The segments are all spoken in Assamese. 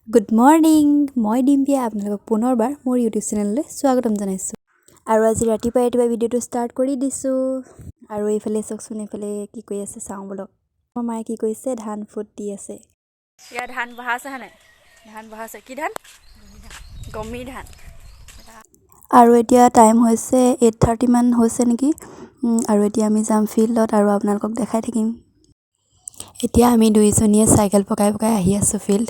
গুড মৰ্ণিং মই ডিম্পিয়া আপোনালোকক পুনৰবাৰ মোৰ ইউটিউব চেনেললৈ স্বাগতম জনাইছোঁ আৰু আজি ৰাতিপুৱাই ভিডিঅ'টো ষ্টাৰ্ট কৰি দিছোঁ আৰু এইফালে চাওকচোন এইফালে কি কৰি আছে চাওঁ বলক মোৰ মায়ে কি কৰিছে ধান ফুটি আছে ইয়াত ধান বহাইছে হয়নে ধান বহাইছে কি ধান গমি ধান আৰু এতিয়া টাইম হৈছে 8:30 মান হৈছে নেকি আৰু এতিয়া আমি যাম ফিল্ডত আৰু আপোনালোকক দেখাই থাকিম এতিয়া আমি দুইজনীয়ে চাইকেল পকাই আহি আছোঁ ফিল্ড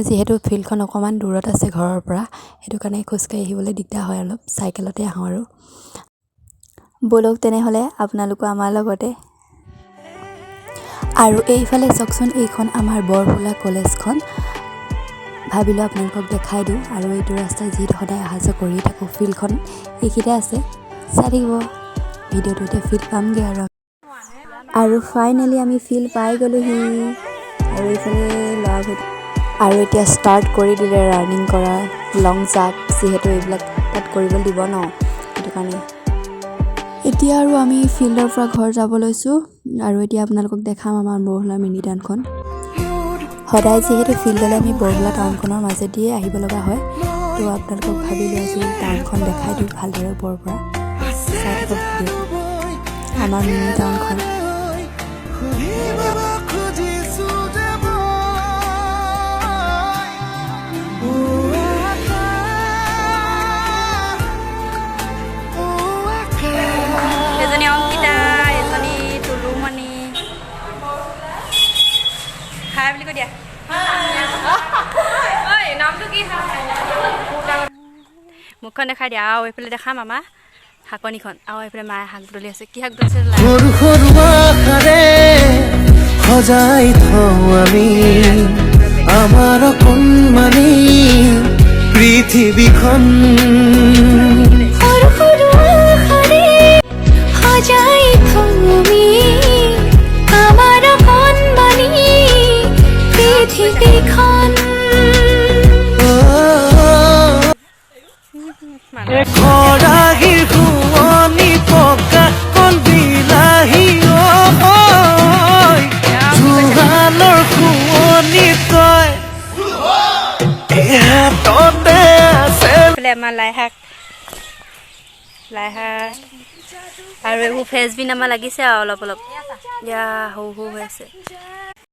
যিহেতু ফিল্ডখন অকণমান দূৰত আছে ঘৰৰ পৰা সেইটো কাৰণে খোজকাঢ়ি আহিবলৈ দিগদাৰ হয় অলপ চাইকেলতে আহোঁ বলক তেনেহ'লে আপোনালোকো আমাৰ লগতে আৰু এইফালে চাওকচোন এইখন আমাৰ বৰফুলা কলেজখন ভাবিলোঁ আপোনালোকক দেখাই দিওঁ আৰু এইটো ৰাস্তা যিহেতু সদায় অহা যোৱা কৰি থাকোঁ ফিল্ডখন এইখিনিতে আছে চাই থাকিব ভিডিঅ'টো এতিয়া ফিল্ড পামগৈ আৰু ফাইনেলি আমি ফিল্ড পাই গ'লোহি আৰু এইফালে ল'ৰাবোৰ আৰু এতিয়া ষ্টাৰ্ট কৰি দিলে ৰানিং কৰা লং জাম্প যিহেতু এইবিলাক তাত কৰিবলৈ দিব ন সেইটো কাৰণে এতিয়া আৰু আমি ফিল্ডৰ পৰা ঘৰ যাব লৈছোঁ আৰু এতিয়া আপোনালোকক দেখাম আমাৰ বৰফুলা মিনি টাউনখন সদায় যিহেতু ফিল্ডলৈ আমি বৰফুলা টাউনখনৰ মাজেদিয়ে আহিব লগা হয় তো আপোনালোকক ভাবিলোঁ আজি টাউনখন দেখাই দিওঁ ভালদৰে ওপৰৰ পৰা চাই থাকক আমাৰ মিনি টাউনখন এজনী অংকিতা এজনী টুলুমণি হাই বুলি কৈ দিয়া নামটো কি মুখখন দেখাই দিয়া আৰু এইফালে দেখাম আমাৰ শাকনিখন আৰু এইফালে মায়ে শাক বুটলি আছে কি শাক বুটলিছে সৰু সৰু আশাৰে সজাই থওঁ আমি আমাৰ কণমানি পৃথিৱীখন সৰু সৰু আশাৰে সজাই থওঁ আমি আমাৰ কণমানি পৃথিৱীখন খৰাহিৰ শুৱনি পকা কল বিলাহী জোহালৰ শুৱনি তই হাততে আছে এইফালে আমাৰ লাই শাক আৰু এইবোৰ ফ্ৰেঞ্চবিন আমাৰ লাগিছে আৰু অলপ এতিয়া সৰু হৈ আছে